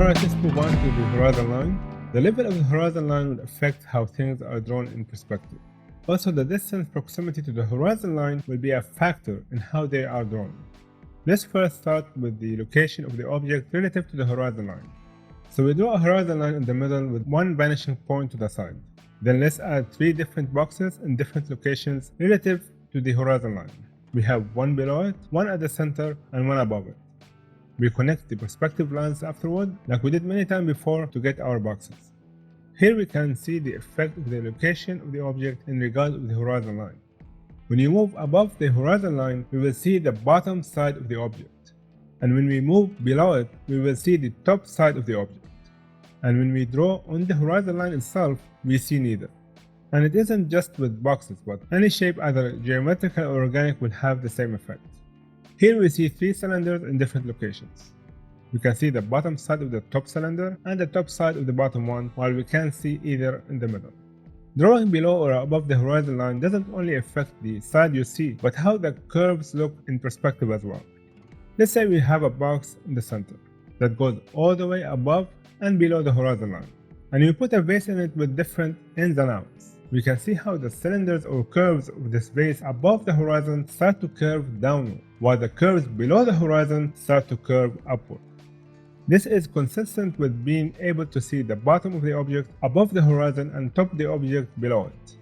Alright, let's move on to the horizon line. The level of the horizon line will affect how things are drawn in perspective. Also, the distance proximity to the horizon line will be a factor in how they are drawn. Let's first start with the location of the object relative to the horizon line. So we draw a horizon line in the middle with one vanishing point to the side. Then let's add three different boxes in different locations relative to the horizon line. We have one below it, one at the center, and one above it. We connect the perspective lines afterward, like we did many times before, to get our boxes. Here we can see the effect of the location of the object in regard to the horizon line. When you move above the horizon line, we will see the bottom side of the object. And when we move below it, we will see the top side of the object. And when we draw on the horizon line itself, we see neither. And it isn't just with boxes, but any shape, either geometrical or organic, will have the same effect. Here we see three cylinders in different locations. We can see the bottom side of the top cylinder and the top side of the bottom one, while we can't see either in the middle. Drawing below or above the horizon line doesn't only affect the side you see, but how the curves look in perspective as well. Let's say we have a box in the center that goes all the way above and below the horizon line, and you put a vase in it with different ins and outs. We can see how the cylinders or curves of this vase above the horizon start to curve downward, while the curves below the horizon start to curve upward. This is consistent with being able to see the bottom of the object above the horizon and top of the object below it.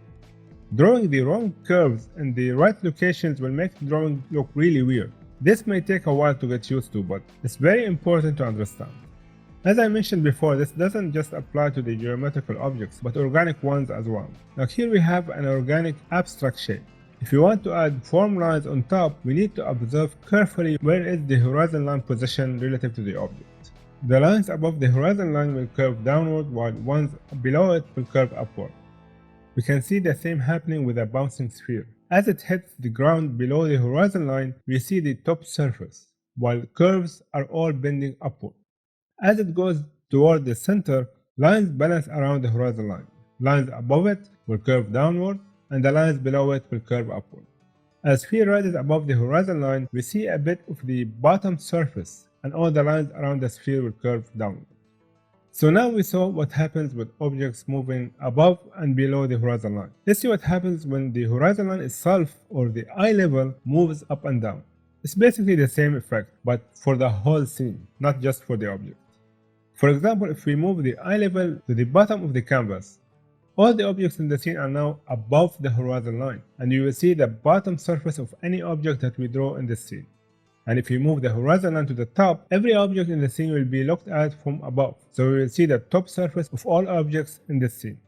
Drawing the wrong curves in the right locations will make the drawing look really weird. This may take a while to get used to, but it's very important to understand. As I mentioned before, this doesn't just apply to the geometrical objects, but organic ones as well. Like here we have an organic abstract shape. If we want to add form lines on top, we need to observe carefully where is the horizon line position relative to the object. The lines above the horizon line will curve downward, while ones below it will curve upward. We can see the same happening with a bouncing sphere. As it hits the ground below the horizon line, we see the top surface, while curves are all bending upward. As it goes toward the center, lines balance around the horizon line. Lines above it will curve downward, and the lines below it will curve upward. As sphere rises above the horizon line, we see a bit of the bottom surface, and all the lines around the sphere will curve downward. So now we saw what happens with objects moving above and below the horizon line. Let's see what happens when the horizon line itself, or the eye level, moves up and down. It's basically the same effect, but for the whole scene, not just for the object. For example, if we move the eye level to the bottom of the canvas, all the objects in the scene are now above the horizon line, and you will see the bottom surface of any object that we draw in the scene. And if you move the horizon line to the top, every object in the scene will be looked at from above, so we will see the top surface of all objects in the scene.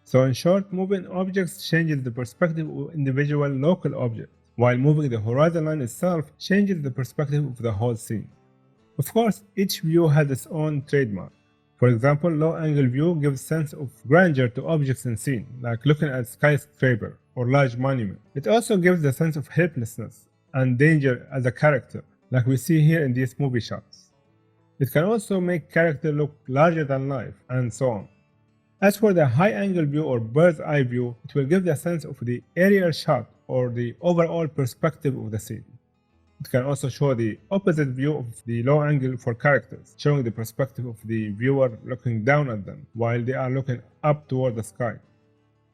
So in short, moving objects changes the perspective of individual local objects, while moving the horizon line itself changes the perspective of the whole scene. Of course, each view has its own trademark. For example, low-angle view gives sense of grandeur to objects in scene, like looking at skyscraper or large monument. It also gives the sense of helplessness and danger as a character, like we see here in these movie shots. It can also make character look larger than life, and so on. As for the high-angle view or bird's eye view, it will give the sense of the aerial shot or the overall perspective of the scene. It can also show the opposite view of the low angle for characters, showing the perspective of the viewer looking down at them while they are looking up toward the sky.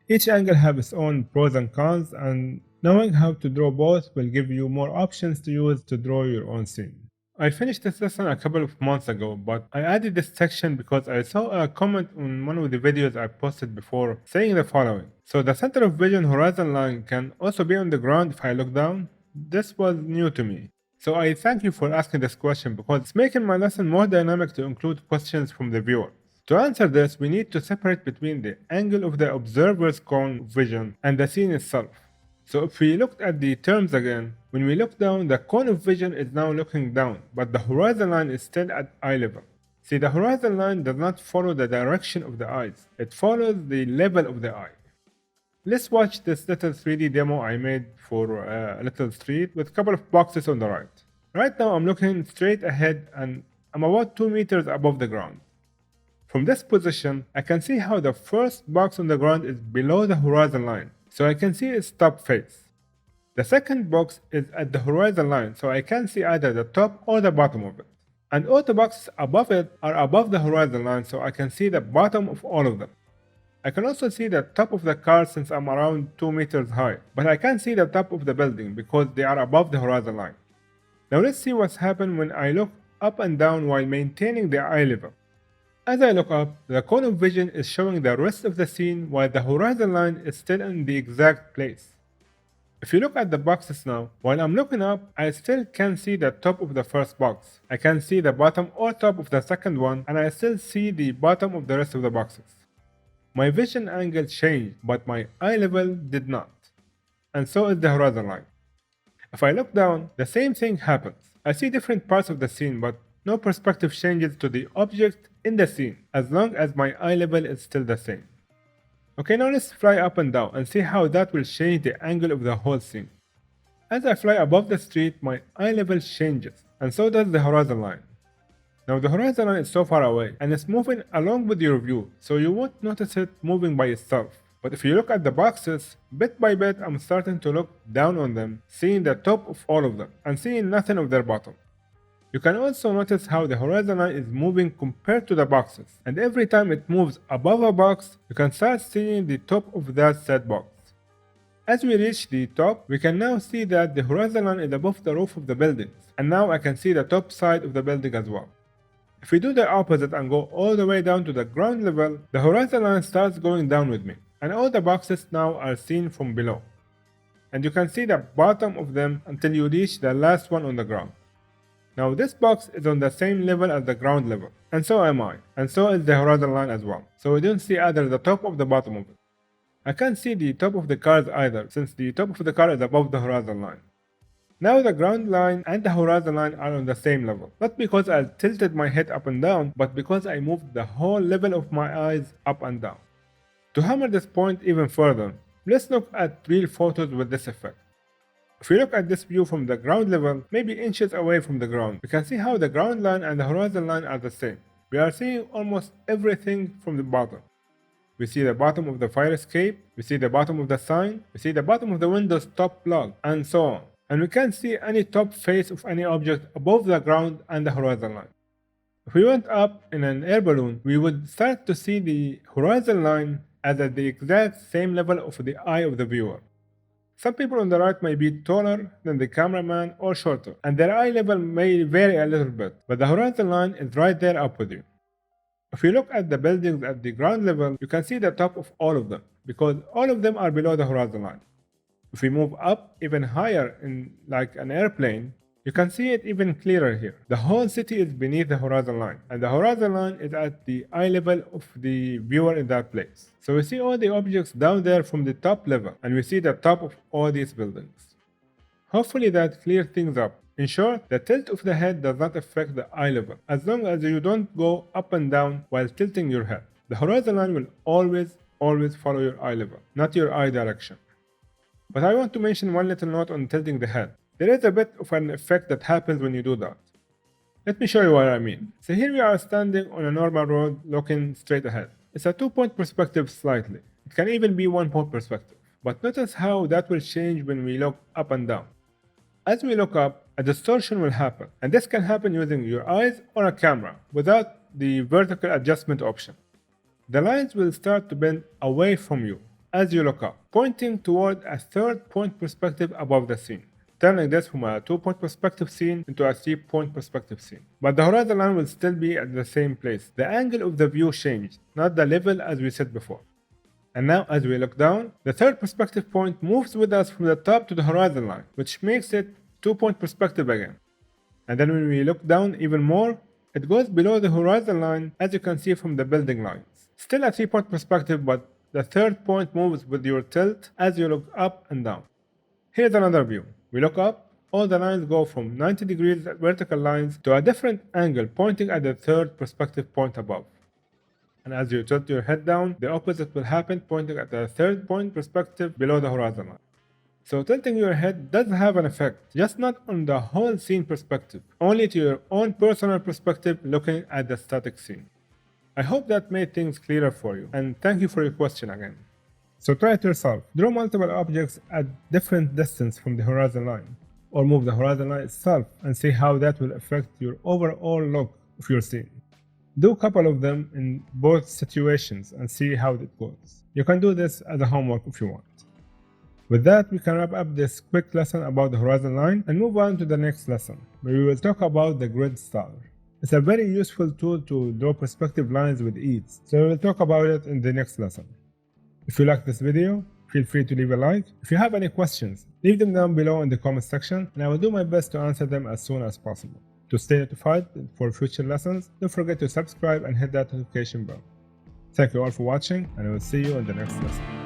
Each angle has its own pros and cons, and knowing how to draw both will give you more options to use to draw your own scene. I finished this lesson a couple of months ago, but I added this section because I saw a comment on one of the videos I posted before saying the following. So the center of vision horizon line can also be on the ground if I look down? This was new to me. So I thank you for asking this question because it's making my lesson more dynamic to include questions from the viewer. To answer this, we need to separate between the angle of the observer's cone of vision and the scene itself. So if we looked at the terms again, when we look down, the cone of vision is now looking down, but the horizon line is still at eye level. See, the horizon line does not follow the direction of the eyes, it follows the level of the eye. Let's watch this little 3D demo I made for a little street with a couple of boxes on the right. Right now I'm looking straight ahead and I'm about 2 meters above the ground. From this position, I can see how the first box on the ground is below the horizon line, so I can see its top face. The second box is at the horizon line, so I can see either the top or the bottom of it. And all the boxes above it are above the horizon line, so I can see the bottom of all of them. I can also see the top of the car since I'm around 2 meters high, but I can't see the top of the building because they are above the horizon line. Now let's see what's happened when I look up and down while maintaining the eye level. As I look up, the cone of vision is showing the rest of the scene while the horizon line is still in the exact place. If you look at the boxes now, while I'm looking up, I still can see the top of the first box. I can see the bottom or top of the second one, and I still see the bottom of the rest of the boxes. My vision angle changed, but my eye level did not. And so is the horizon line. If I look down, the same thing happens. I see different parts of the scene, but no perspective changes to the object in the scene, as long as my eye level is still the same. Okay, now let's fly up and down and see how that will change the angle of the whole scene. As I fly above the street, my eye level changes, and so does the horizon line. Now the horizon line is so far away, and it's moving along with your view, so you won't notice it moving by itself. But if you look at the boxes, bit by bit I'm starting to look down on them, seeing the top of all of them, and seeing nothing of their bottom. You can also notice how the horizon line is moving compared to the boxes, and every time it moves above a box, you can start seeing the top of that said box. As we reach the top, we can now see that the horizon line is above the roof of the buildings, and now I can see the top side of the building as well. If we do the opposite and go all the way down to the ground level, the horizon line starts going down with me, and all the boxes now are seen from below. And you can see the bottom of them until you reach the last one on the ground. Now this box is on the same level as the ground level, and so am I, and so is the horizon line as well, so we don't see either the top or the bottom of it. I can't see the top of the cars either, since the top of the car is above the horizon line. Now the ground line and the horizon line are on the same level, not because I tilted my head up and down, but because I moved the whole level of my eyes up and down. To hammer this point even further, let's look at real photos with this effect. If we look at this view from the ground level, maybe inches away from the ground, we can see how the ground line and the horizon line are the same. We are seeing almost everything from the bottom. We see the bottom of the fire escape, we see the bottom of the sign, we see the bottom of the window's top plug, and so on. And we can't see any top face of any object above the ground and the horizon line. If we went up in an air balloon, we would start to see the horizon line as at the exact same level of the eye of the viewer. Some people on the right may be taller than the cameraman or shorter, and their eye level may vary a little bit, but the horizon line is right there up with you. If you look at the buildings at the ground level, you can see the top of all of them, because all of them are below the horizon line. If we move up even higher in like an airplane, you can see it even clearer here. The whole city is beneath the horizon line, and the horizon line is at the eye level of the viewer in that place. So we see all the objects down there from the top level, and we see the top of all these buildings. Hopefully that clears things up. In short, the tilt of the head does not affect the eye level, as long as you don't go up and down while tilting your head. The horizon line will always follow your eye level, not your eye direction. But I want to mention one little note on tilting the head. There is a bit of an effect that happens when you do that. Let me show you what I mean. So here we are standing on a normal road looking straight ahead. It's a 2-point perspective slightly. It can even be 1-point perspective. But notice how that will change when we look up and down. As we look up, a distortion will happen, and this can happen using your eyes or a camera without the vertical adjustment option. The lines will start to bend away from you as you look up, pointing toward a 3rd-point perspective above the scene, turning this from a 2-point perspective scene into a 3-point perspective scene. But the horizon line will still be at the same place. The angle of the view changed, not the level as we said before. And now as we look down, the 3rd perspective point moves with us from the top to the horizon line, which makes it 2-point perspective again. And then when we look down even more, it goes below the horizon line, as you can see from the building lines. Still a 3-point perspective, but the 3rd point moves with your tilt as you look up and down. Here's another view. We look up, all the lines go from 90 degrees vertical lines to a different angle pointing at the 3rd perspective point above. And as you tilt your head down, the opposite will happen, pointing at the 3rd point perspective below the horizon line. So tilting your head does have an effect, just not on the whole scene perspective, only to your own personal perspective looking at the static scene. I hope that made things clearer for you, and thank you for your question again. So try it yourself. Draw multiple objects at different distance from the horizon line. or move the horizon line itself and see how that will affect your overall look of your scene. Do a couple of them in both situations and see how it goes. You can do this as a homework if you want. With that, we can wrap up this quick lesson about the horizon line and move on to the next lesson, where we will talk about the grid star. It's a very useful tool to draw perspective lines with ease, so we will talk about it in the next lesson. If you like this video, feel free to leave a like. If you have any questions, leave them down below in the comment section and I will do my best to answer them as soon as possible. To stay notified for future lessons, don't forget to subscribe and hit that notification bell. Thank you all for watching, and I will see you in the next lesson.